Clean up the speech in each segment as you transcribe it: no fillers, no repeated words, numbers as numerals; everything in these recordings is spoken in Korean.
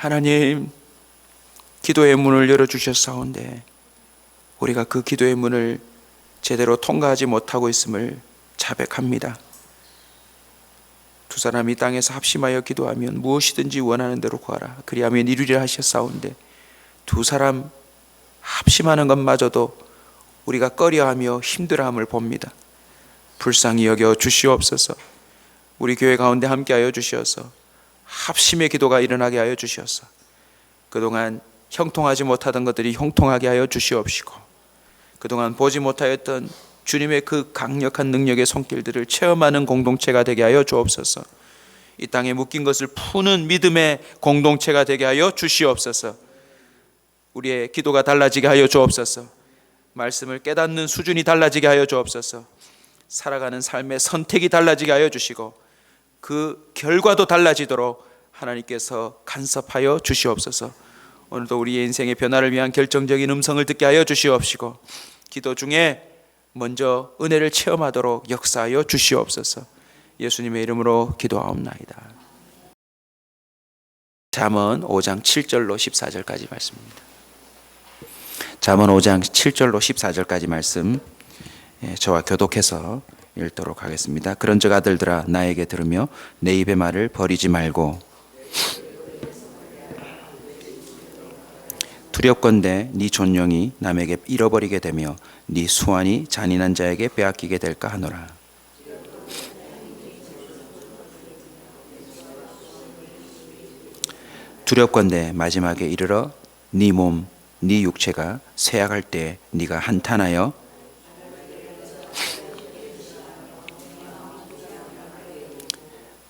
하나님, 기도의 문을 열어주셨사온데 우리가 그 기도의 문을 제대로 통과하지 못하고 있음을 자백합니다. 두 사람이 땅에서 합심하여 기도하면 무엇이든지 원하는 대로 구하라 그리하면 이루리라 하셨사온데 두 사람 합심하는 것마저도 우리가 꺼려하며 힘들어함을 봅니다. 불쌍히 여겨 주시옵소서. 우리 교회 가운데 함께하여 주시어서 합심의 기도가 일어나게 하여 주시어서 그동안 형통하지 못하던 것들이 형통하게 하여 주시옵시고 그동안 보지 못하였던 주님의 그 강력한 능력의 손길들을 체험하는 공동체가 되게 하여 주옵소서. 이 땅에 묶인 것을 푸는 믿음의 공동체가 되게 하여 주시옵소서. 우리의 기도가 달라지게 하여 주옵소서. 말씀을 깨닫는 수준이 달라지게 하여 주옵소서. 살아가는 삶의 선택이 달라지게 하여 주시고 그 결과도 달라지도록 하나님께서 간섭하여 주시옵소서. 오늘도 우리의 인생의 변화를 위한 결정적인 음성을 듣게 하여 주시옵시고 기도 중에 먼저 은혜를 체험하도록 역사하여 주시옵소서. 예수님의 이름으로 기도하옵나이다. 잠언 5장 7절로 14절까지 말씀입니다. 잠언 5장 7절로 14절까지 말씀 저와 교독해서 읽도록 하겠습니다. 그런즉 아들들아 나에게 들으며 내 입의 말을 버리지 말고 두렵건대 네 존령이 남에게 잃어버리게 되며 네 수완이 잔인한 자에게 빼앗기게 될까 하노라. 두렵건대 마지막에 이르러 네 몸, 네 육체가 쇠약할 때 네가 한탄하여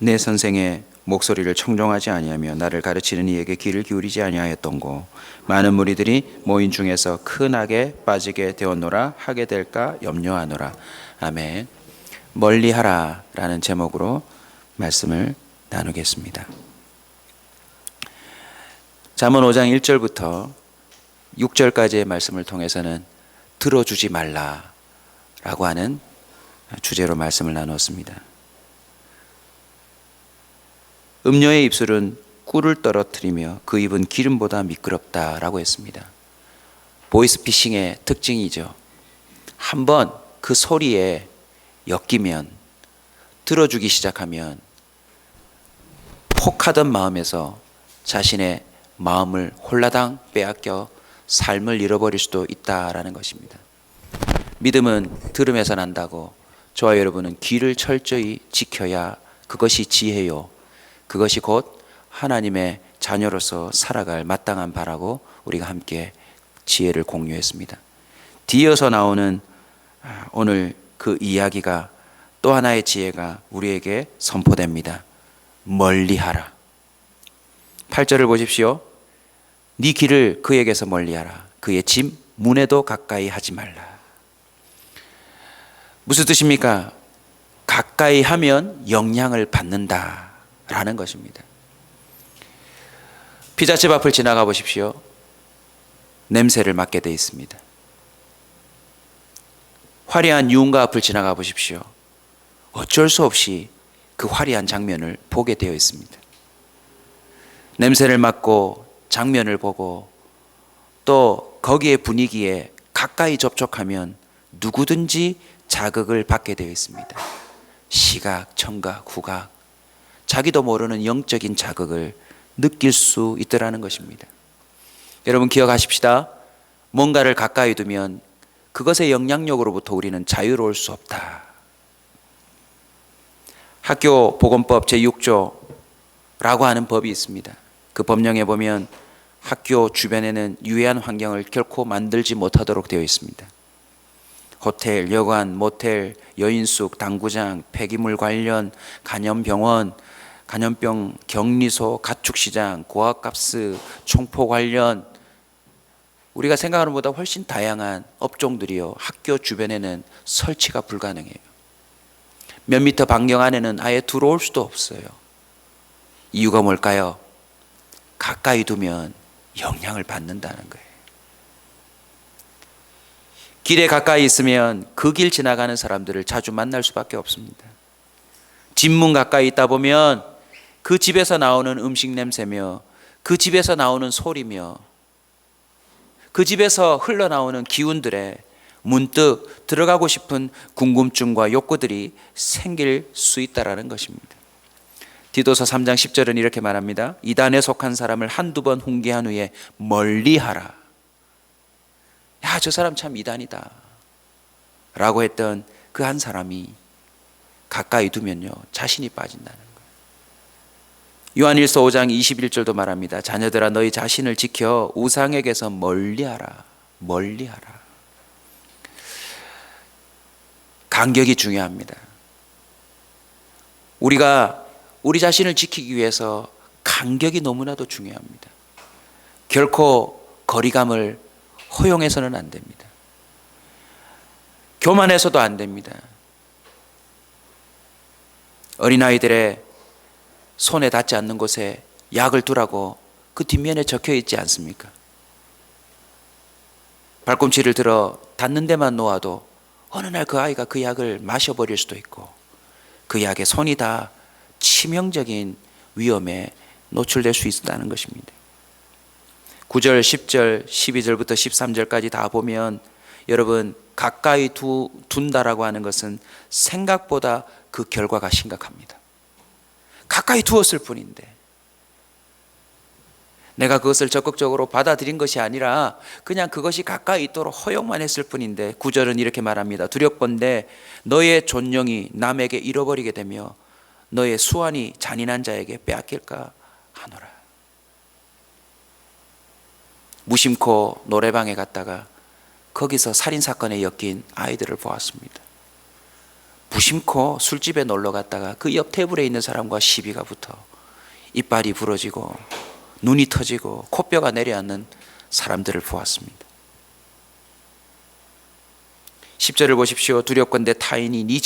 내 선생의 목소리를 청종하지 아니하며 나를 가르치는 이에게 귀를 기울이지 아니하였던고 많은 무리들이 모인 중에서 큰 악에 빠지게 되었노라 하게 될까 염려하노라. 아멘. 멀리하라 라는 제목으로 말씀을 나누겠습니다. 잠언 5장 1절부터 6절까지의 말씀을 통해서는 들어주지 말라 라고 하는 주제로 말씀을 나눴습니다. 음녀의 입술은 꿀을 떨어뜨리며 그 입은 기름보다 미끄럽다라고 했습니다. 보이스피싱의 특징이죠. 한번 그 소리에 엮이면 들어주기 시작하면 혹하던 마음에서 자신의 마음을 홀라당 빼앗겨 삶을 잃어버릴 수도 있다라는 것입니다. 믿음은 들음에서 난다고 저와 여러분은 귀를 철저히 지켜야 그것이 지혜요 그것이 곧 하나님의 자녀로서 살아갈 마땅한 바라고 우리가 함께 지혜를 공유했습니다. 뒤이어서 나오는 오늘 그 이야기가 또 하나의 지혜가 우리에게 선포됩니다. 멀리하라. 8절을 보십시오. 네 길을 그에게서 멀리하라. 그의 집 문에도 가까이 하지 말라. 무슨 뜻입니까? 가까이 하면 영향을 받는다 라는 것입니다. 피자집 앞을 지나가 보십시오. 냄새를 맡게 되어 있습니다. 화려한 유흥가 앞을 지나가 보십시오. 어쩔 수 없이 그 화려한 장면을 보게 되어 있습니다. 냄새를 맡고 장면을 보고 또 거기에 분위기에 가까이 접촉하면 누구든지 자극을 받게 되어 있습니다. 시각, 청각, 후각 자기도 모르는 영적인 자극을 느낄 수 있더라는 것입니다. 여러분 기억하십시다. 뭔가를 가까이 두면 그것의 영향력으로부터 우리는 자유로울 수 없다. 학교 보건법 제6조라고 하는 법이 있습니다. 그 법령에 보면 학교 주변에는 유해한 환경을 결코 만들지 못하도록 되어 있습니다. 호텔, 여관, 모텔, 여인숙, 당구장, 폐기물 관련, 간염병원, 간염병 격리소, 가축시장, 고압가스, 총포 관련 우리가 생각하는 것보다 훨씬 다양한 업종들이요 학교 주변에는 설치가 불가능해요. 몇 미터 반경 안에는 아예 들어올 수도 없어요. 이유가 뭘까요? 가까이 두면 영향을 받는다는 거예요. 길에 가까이 있으면 그 길 지나가는 사람들을 자주 만날 수밖에 없습니다. 집문 가까이 있다 보면 그 집에서 나오는 음식 냄새며 그 집에서 나오는 소리며 그 집에서 흘러나오는 기운들에 문득 들어가고 싶은 궁금증과 욕구들이 생길 수 있다라는 것입니다. 디도서 3장 10절은 이렇게 말합니다. 이단에 속한 사람을 한두 번 훈계한 후에 멀리하라. 야, 저 사람 참 이단이다 라고 했던 그 한 사람이 가까이 두면요 자신이 빠진다는 거예요. 요한일서 5장 21절도 말합니다. 자녀들아 너희 자신을 지켜 우상에게서 멀리하라. 멀리하라. 간격이 중요합니다. 우리가 우리 자신을 지키기 위해서 간격이 너무나도 중요합니다. 결코 거리감을 허용해서는 안 됩니다. 교만해서도 안 됩니다. 어린아이들의 손에 닿지 않는 곳에 약을 두라고 그 뒷면에 적혀 있지 않습니까? 발꿈치를 들어 닿는 데만 놓아도 어느 날 그 아이가 그 약을 마셔버릴 수도 있고 그 약에 손이 다 치명적인 위험에 노출될 수 있다는 것입니다. 9절, 10절, 12절부터 13절까지 다 보면 여러분 가까이 둔다라고 하는 것은 생각보다 그 결과가 심각합니다. 가까이 두었을 뿐인데 내가 그것을 적극적으로 받아들인 것이 아니라 그냥 그것이 가까이 있도록 허용만 했을 뿐인데 9절은 이렇게 말합니다. 두렵건대 너의 존영이 남에게 잃어버리게 되며 너의 수완이 잔인한 자에게 빼앗길까 하노라. 무심코 노래방에 갔다가 거기서 살인사건에 엮인 아이들을 보았습니다. 무심코 술집에 놀러 갔다가 그 옆 테이블에 있는 사람과 시비가 붙어 이빨이 부러지고 눈이 터지고 코뼈가 내려앉는 사람들을 보았습니다. 10절을 보십시오. 두렵건대 타인이 네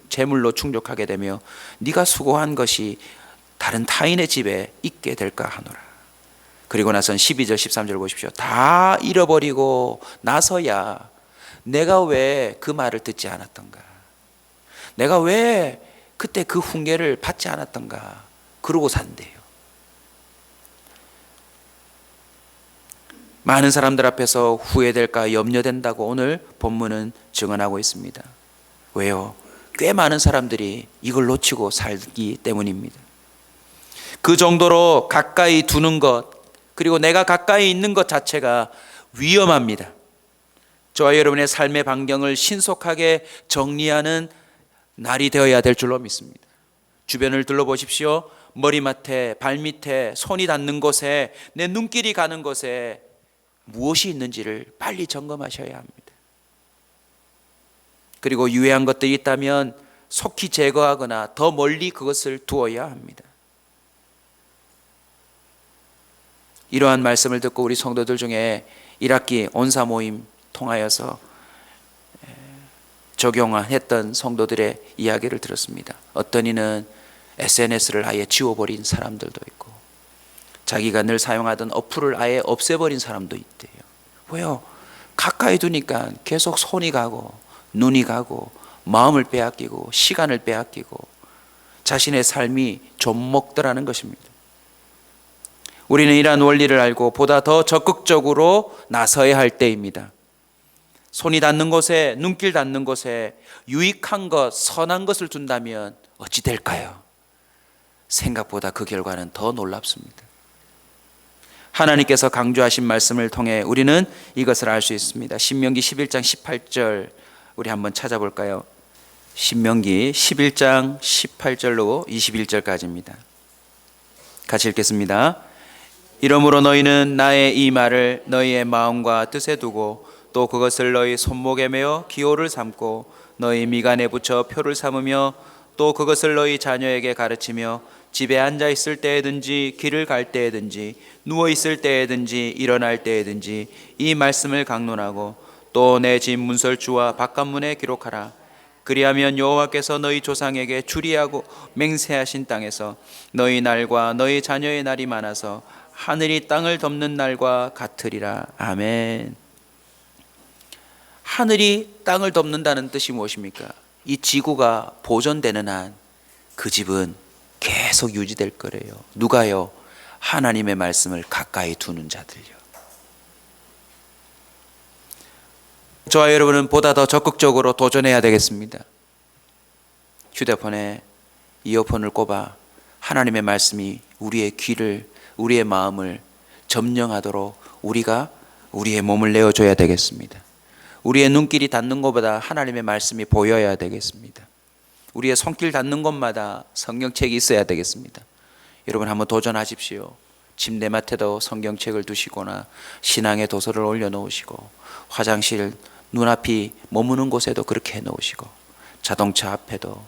재물로 충족하게 되며 네가 수고한 것이 다른 타인의 집에 있게 될까 하노라. 그리고 나선 12절 13절 보십시오. 다 잃어버리고 나서야 내가 왜 그 말을 듣지 않았던가, 내가 왜 그때 그 훈계를 받지 않았던가 그러고 산대요. 많은 사람들 앞에서 후회될까 염려된다고 오늘 본문은 증언하고 있습니다. 왜요? 꽤 많은 사람들이 이걸 놓치고 살기 때문입니다. 그 정도로 가까이 두는 것, 그리고 내가 가까이 있는 것 자체가 위험합니다. 저와 여러분의 삶의 반경을 신속하게 정리하는 날이 되어야 될 줄로 믿습니다. 주변을 둘러보십시오. 머리맡에, 발밑에, 손이 닿는 곳에, 내 눈길이 가는 곳에 무엇이 있는지를 빨리 점검하셔야 합니다. 그리고 유해한 것들이 있다면 속히 제거하거나 더 멀리 그것을 두어야 합니다. 이러한 말씀을 듣고 우리 성도들 중에 1학기 온사 모임 통하여서 적용했던 성도들의 이야기를 들었습니다. 어떤 이는 SNS를 아예 지워버린 사람들도 있고 자기가 늘 사용하던 어플을 아예 없애버린 사람도 있대요. 왜요? 가까이 두니까 계속 손이 가고 눈이 가고 마음을 빼앗기고 시간을 빼앗기고 자신의 삶이 좀먹더라는 것입니다. 우리는 이러한 원리를 알고 보다 더 적극적으로 나서야 할 때입니다. 손이 닿는 곳에, 눈길 닿는 곳에 유익한 것, 선한 것을 둔다면 어찌 될까요? 생각보다 그 결과는 더 놀랍습니다. 하나님께서 강조하신 말씀을 통해 우리는 이것을 알 수 있습니다. 신명기 11장 18절 우리 한번 찾아볼까요? 신명기 11장 18절로 21절까지입니다. 같이 읽겠습니다. 이러므로 너희는 나의 이 말을 너희의 마음과 뜻에 두고 또 그것을 너희 손목에 메어 기호를 삼고 너희 미간에 붙여 표를 삼으며 또 그것을 너희 자녀에게 가르치며 집에 앉아 있을 때에든지 길을 갈 때에든지 누워 있을 때에든지 일어날 때에든지 이 말씀을 강론하고 또 내 집 문설주와 바깥문에 기록하라. 그리하면 여호와께서 너희 조상에게 주리하고 맹세하신 땅에서 너희 날과 너희 자녀의 날이 많아서 하늘이 땅을 덮는 날과 같으리라. 아멘. 하늘이 땅을 덮는다는 뜻이 무엇입니까? 이 지구가 보존되는 한 그 집은 계속 유지될 거래요. 누가요? 하나님의 말씀을 가까이 두는 자들요. 저와 여러분은 보다 더 적극적으로 도전해야 되겠습니다. 휴대폰에 이어폰을 꼽아 하나님의 말씀이 우리의 귀를, 우리의 마음을 점령하도록 우리가 우리의 몸을 내어줘야 되겠습니다. 우리의 눈길이 닿는 것보다 하나님의 말씀이 보여야 되겠습니다. 우리의 손길 닿는 곳마다 성경책이 있어야 되겠습니다. 여러분 한번 도전하십시오. 침대맡에도 성경책을 두시거나 신앙의 도서를 올려놓으시고, 화장실 눈앞이 머무는 곳에도 그렇게 해놓으시고, 자동차 앞에도,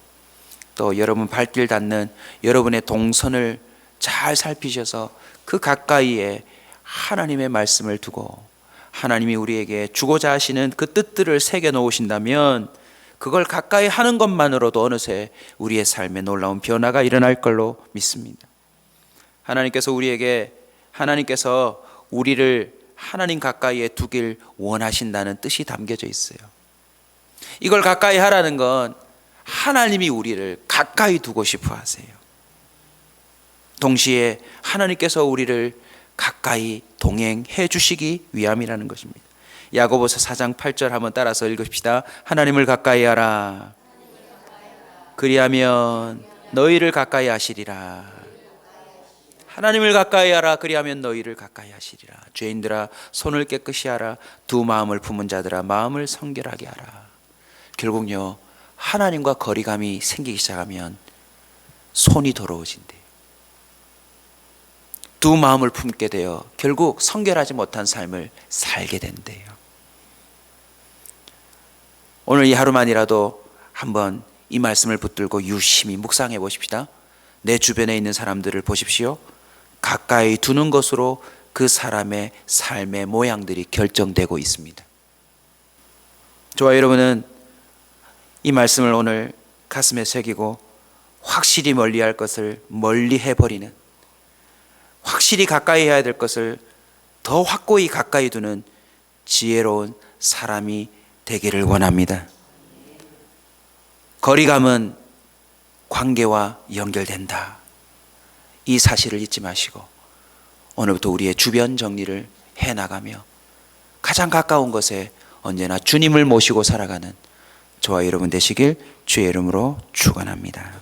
또 여러분 발길 닿는 여러분의 동선을 잘 살피셔서 그 가까이에 하나님의 말씀을 두고 하나님이 우리에게 주고자 하시는 그 뜻들을 새겨 놓으신다면 그걸 가까이 하는 것만으로도 어느새 우리의 삶에 놀라운 변화가 일어날 걸로 믿습니다. 하나님께서 우리를 하나님 가까이에 두길 원하신다는 뜻이 담겨져 있어요. 이걸 가까이 하라는 건 하나님이 우리를 가까이 두고 싶어 하세요. 동시에 하나님께서 우리를 가까이 동행해 주시기 위함이라는 것입니다. 야고보서 4장 8절 한번 따라서 읽읍시다. 하나님을 가까이 하라. 그리하면 너희를 가까이 하시리라. 하나님을 가까이 하라. 그리하면 너희를 가까이 하시리라. 죄인들아 손을 깨끗이 하라. 두 마음을 품은 자들아 마음을 성결하게 하라. 결국요, 하나님과 거리감이 생기기 시작하면 손이 더러워진대요. 두 마음을 품게 되어 결국 성결하지 못한 삶을 살게 된대요. 오늘 이 하루만이라도 한번 이 말씀을 붙들고 유심히 묵상해 보십시다. 내 주변에 있는 사람들을 보십시오. 가까이 두는 것으로 그 사람의 삶의 모양들이 결정되고 있습니다. 저와 여러분은 이 말씀을 오늘 가슴에 새기고 확실히 멀리할 것을 멀리 해버리는, 확실히 가까이 해야 될 것을 더 확고히 가까이 두는 지혜로운 사람이 되기를 원합니다. 거리감은 관계와 연결된다. 이 사실을 잊지 마시고 오늘부터 우리의 주변 정리를 해나가며 가장 가까운 것에 언제나 주님을 모시고 살아가는 저와 여러분 되시길 주의 이름으로 축원합니다.